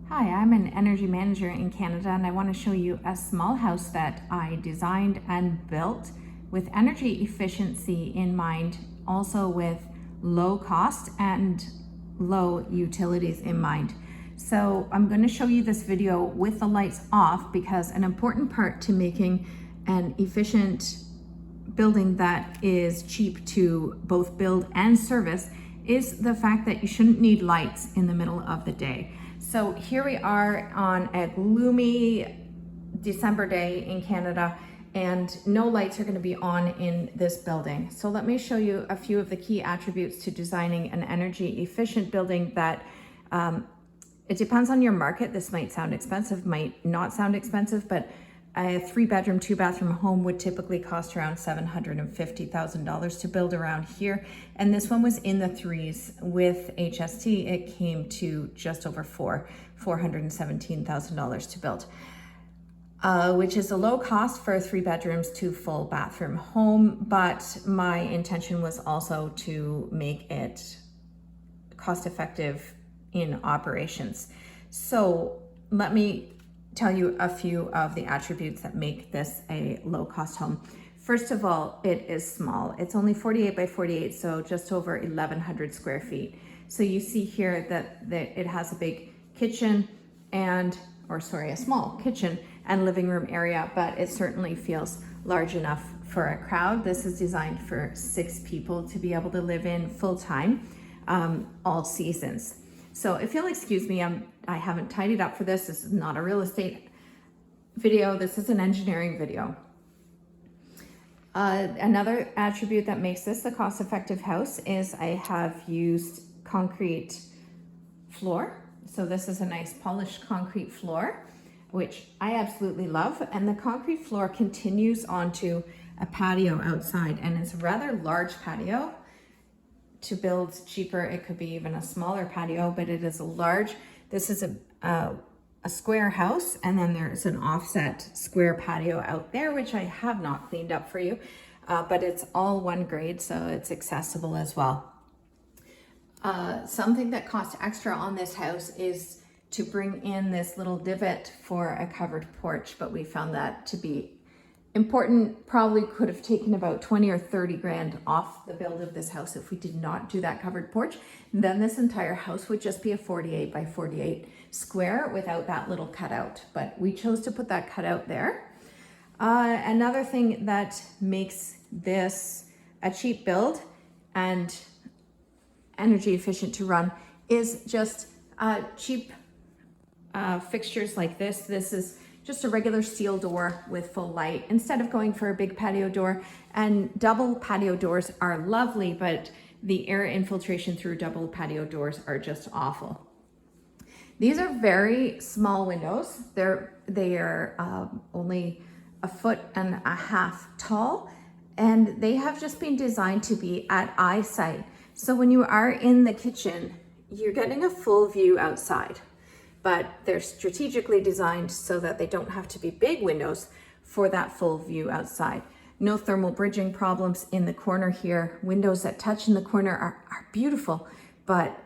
Hi, I'm an energy manager in Canada and I want to show you a small house that I designed and built with energy efficiency in mind, also with low cost and low utilities in mind. So I'm going to show you this video with the lights off because an important part to making an efficient building that is cheap to both build and service is the fact that you shouldn't need lights in the middle of the day. So here we are on a gloomy December day in Canada and no lights are going to be on in this building. So let me show you a few of the key attributes to designing an energy efficient building that it depends on your market. This might sound expensive, might not sound expensive, but a 3-bedroom, 2-bathroom home would typically cost around $750,000 to build around here. And this one was in the threes. With HST, it came to just over $417,000 to build, which is a low cost for a 3 bedrooms, 2 full bathroom home. But my intention was also to make it cost effective in operations. So let me tell you a few of the attributes that make this a low-cost home. First of all, it is small. It's only 48 by 48, so just over 1,100 square feet. So you see here that it has a big kitchen a small kitchen and living room area, but it certainly feels large enough for a crowd. This is designed for 6 people to be able to live in full-time, all seasons. So if you'll excuse me, I haven't tidied up for this. This is not a real estate video. This is an engineering video. Another attribute that makes this a cost-effective house is I have used concrete floor. So this is a nice polished concrete floor, which I absolutely love. And the concrete floor continues onto a patio outside, and it's a rather large patio. To build cheaper, it could be even a smaller patio, but it is a large. This is a square house, and then there's an offset square patio out there, which I have not cleaned up for you, but it's all one grade, so it's accessible as well. Something that costs extra on this house is to bring in this little divot for a covered porch, but we found that to be important. Probably could have taken about 20 or 30 grand off the build of this house if we did not do that covered porch. Then this entire house would just be a 48 by 48 square without that little cutout, but we chose to put that cutout there. Another thing that makes this a cheap build and energy efficient to run is just cheap fixtures like this. This is just a regular steel door with full light instead of going for a big patio door. And double patio doors are lovely, but the air infiltration through double patio doors are just awful. These are very small windows. They are only 1.5 feet tall, and they have just been designed to be at eyesight. So when you are in the kitchen, you're getting a full view outside. But they're strategically designed so that they don't have to be big windows for that full view outside. No thermal bridging problems in the corner here. Windows that touch in the corner are beautiful, but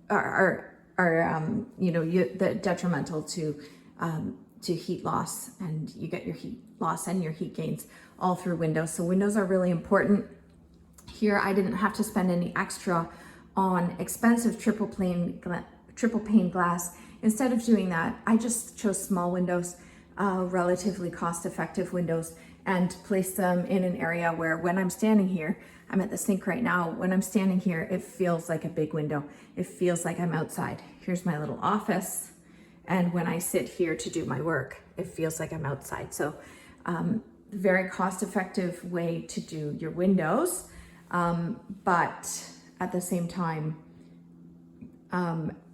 they're detrimental to heat loss, and you get your heat loss and your heat gains all through windows. So windows are really important. Here, I didn't have to spend any extra on expensive triple pane glass. Instead of doing that, I just chose small windows, relatively cost-effective windows, and placed them in an area where when I'm standing here, I'm at the sink right now, when I'm standing here, it feels like a big window. It feels like I'm outside. Here's my little office, and when I sit here to do my work, it feels like I'm outside. So very cost-effective way to do your windows, but at the same time,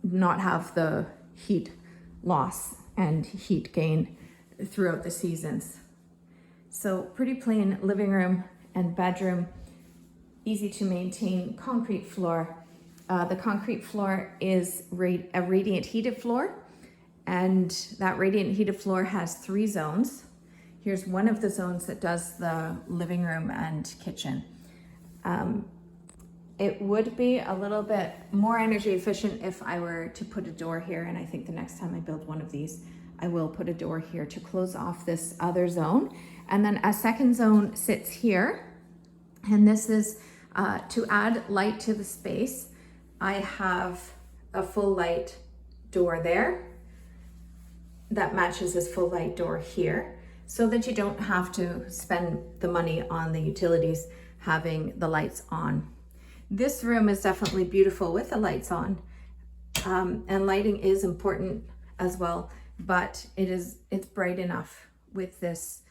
not have the heat loss and heat gain throughout the seasons. So pretty plain living room and bedroom, easy to maintain concrete floor. The concrete floor is a radiant heated floor, and that radiant heated floor has 3 zones. Here's one of the zones that does the living room and kitchen. It would be a little bit more energy efficient if I were to put a door here, and I think the next time I build one of these, I will put a door here to close off this other zone. And then a second zone sits here, and this is to add light to the space. I have a full light door there that matches this full light door here, so that you don't have to spend the money on the utilities having the lights on. This room is definitely beautiful with the lights on, and lighting is important as well, but it's bright enough with this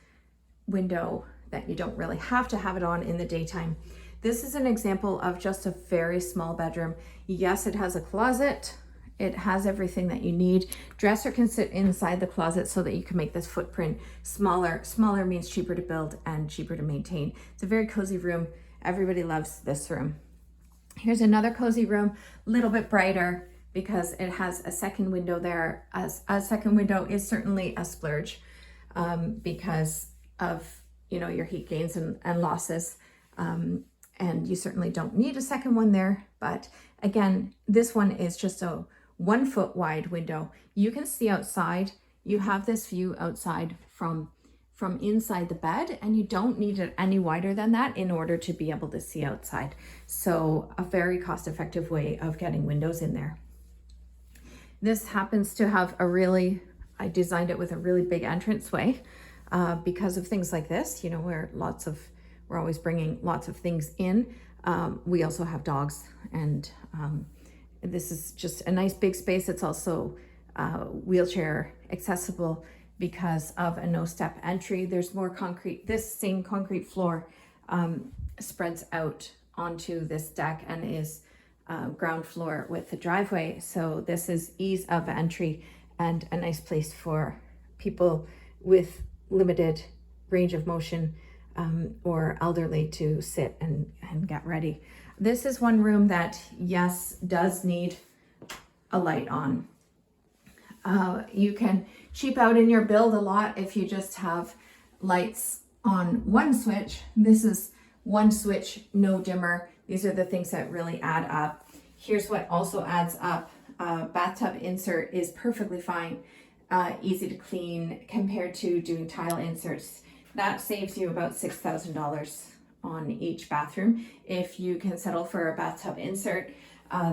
window that you don't really have to have it on in the daytime. This is an example of just a very small bedroom. Yes, it has a closet. It has everything that you need. Dresser can sit inside the closet so that you can make this footprint smaller. Smaller means cheaper to build and cheaper to maintain. It's a very cozy room. Everybody loves this room. Here's another cozy room, a little bit brighter because it has a second window there. As a second window is certainly a splurge because of, you know, your heat gains and losses. And you certainly don't need a second one there. But again, this one is just a 1 foot wide window. You can see outside. You have this view outside from inside the bed, and you don't need it any wider than that in order to be able to see outside. So a very cost-effective way of getting windows in there. This happens to have I designed it with a really big entranceway because of things like this, you know, where we're always bringing lots of things in. We also have dogs, and this is just a nice big space. It's also wheelchair accessible because of a no-step entry. There's more concrete. This same concrete floor spreads out onto this deck and is ground floor with the driveway. So this is ease of entry and a nice place for people with limited range of motion or elderly to sit and get ready. This is one room that, yes, does need a light on. You can cheap out in your build a lot if you just have lights on one switch. This is one switch, no dimmer. These are the things that really add up. Here's what also adds up. Bathtub insert is perfectly fine, easy to clean compared to doing tile inserts. That saves you about $6,000 on each bathroom. If you can settle for a bathtub insert,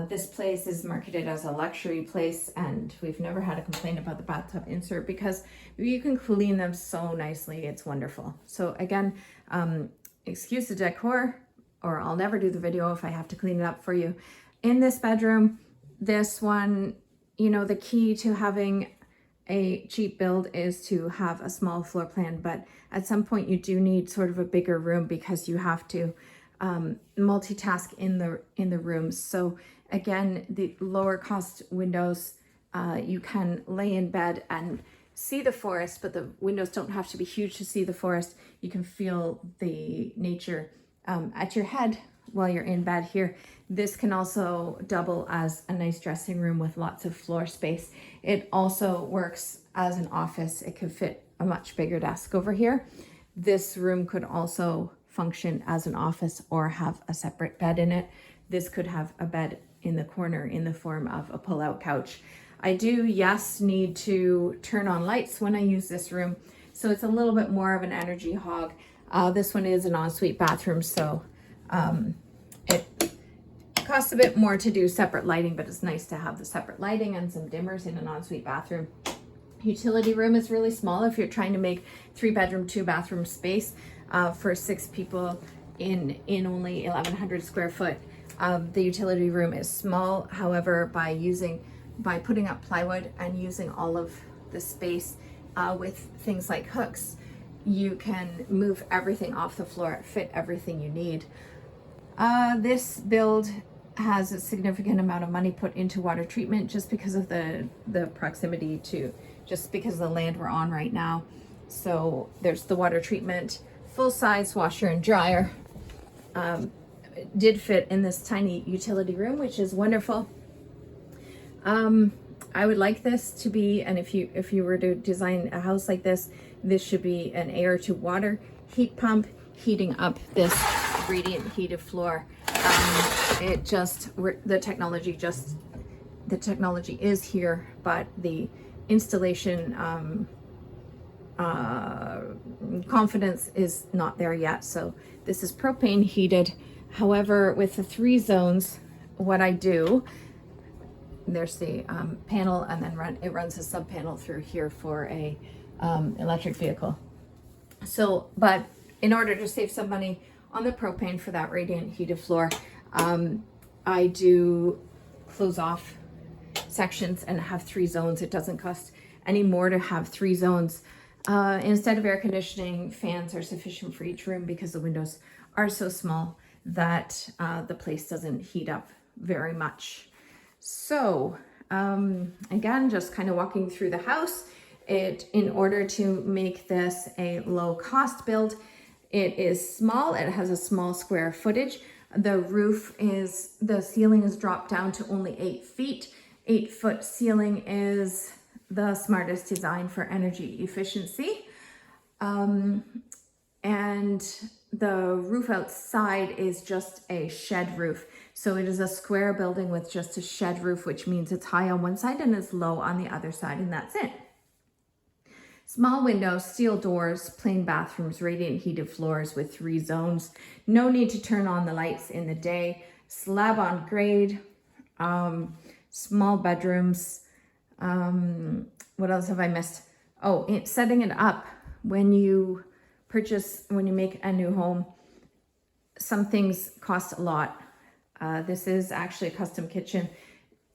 this place is marketed as a luxury place, and we've never had a complaint about the bathtub insert because you can clean them so nicely. It's wonderful. So again, excuse the decor, or I'll never do the video if I have to clean it up for you. In this bedroom, this one, you know, the key to having a cheap build is to have a small floor plan, but at some point you do need sort of a bigger room because you have to multitask in the rooms. So again, the lower cost windows, you can lay in bed and see the forest, but the windows don't have to be huge to see the forest. You can feel the nature at your head while you're in bed here. This can also double as a nice dressing room with lots of floor space. It also works as an office. It could fit a much bigger desk over here. This room could also function as an office or have a separate bed in it. This could have a bed in the corner in the form of a pull-out couch. I do, yes, need to turn on lights when I use this room, so it's a little bit more of an energy hog. This one is an ensuite bathroom, so it costs a bit more to do separate lighting, but it's nice to have the separate lighting and some dimmers in an ensuite bathroom. Utility room is really small if you're trying to make 3-bedroom, 2-bathroom space for 6 people in only 1,100 square foot. The utility room is small. However, by putting up plywood and using all of the space with things like hooks, you can move everything off the floor, fit everything you need. This build has a significant amount of money put into water treatment just because of the proximity to, just because of the land we're on right now. So there's the water treatment, full-size washer and dryer. Did fit in this tiny utility room, which is wonderful. I would like this to be, and if you were to design a house like this, this should be an air to water heat pump heating up this radiant heated floor. the technology is here, but the installation confidence is not there yet. So this is propane heated. However, with the 3 zones, what I do, there's the panel, and then it runs a sub panel through here for a electric vehicle. So, but in order to save some money on the propane for that radiant heated floor, I do close off sections and have 3 zones. It doesn't cost any more to have 3 zones. Instead of air conditioning, fans are sufficient for each room because the windows are so small that the place doesn't heat up very much. So again, just kind of walking through the house, in order to make this a low cost build, it is small. It has a small square footage. The ceiling is dropped down to only 8 feet. 8-foot ceiling is the smartest design for energy efficiency. And the roof outside is just a shed roof. So it is a square building with just a shed roof, which means it's high on one side and it's low on the other side, and that's it. Small windows, steel doors, plain bathrooms, radiant heated floors with 3 zones. No need to turn on the lights in the day. Slab on grade, small bedrooms. What else have I missed? Oh, setting it up. When you make a new home, some things cost a lot. This is actually a custom kitchen.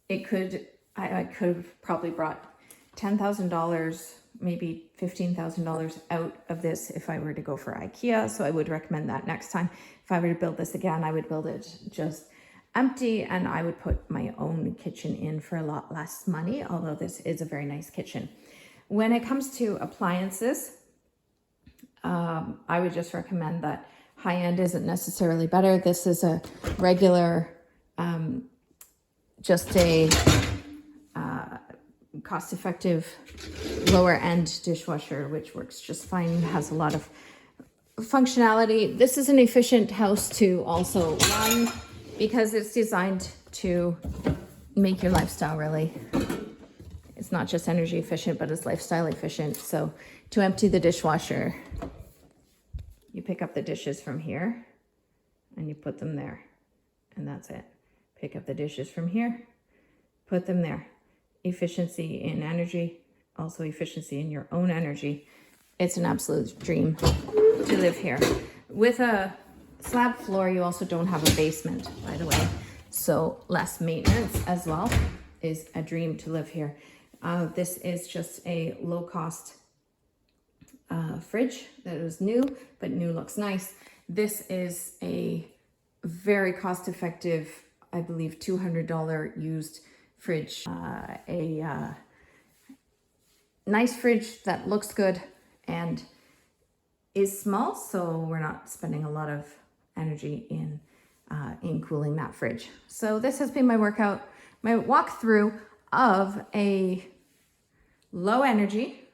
I could have probably brought $10,000, maybe $15,000 out of this if I were to go for IKEA. So I would recommend that next time. If I were to build this again, I would build it just empty, and I would put my own kitchen in for a lot less money, although this is a very nice kitchen. When it comes to appliances, I would just recommend that high-end isn't necessarily better. This is a regular, just a cost-effective lower-end dishwasher, which works just fine, has a lot of functionality. This is an efficient house to also run because it's designed to make your lifestyle really, it's not just energy efficient, but it's lifestyle efficient. So to empty the dishwasher, you pick up the dishes from here and you put them there, and that's it. Pick up the dishes from here, put them there. Efficiency in energy, also efficiency in your own energy. It's an absolute dream to live here. With a slab floor, you also don't have a basement, by the way. So less maintenance as well is a dream to live here. This is just a low cost fridge that was new, but new looks nice. This is a very cost effective, I believe $200 used fridge. A nice fridge that looks good and is small, so we're not spending a lot of energy in cooling that fridge. So this has been my walkthrough of a low energy,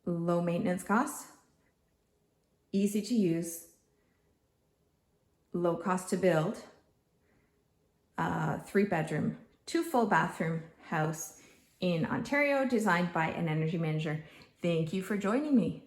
low maintenance costs, easy to use, low cost to build, 3-bedroom, 2 full bathroom house in Ontario, designed by an energy manager. Thank you for joining me.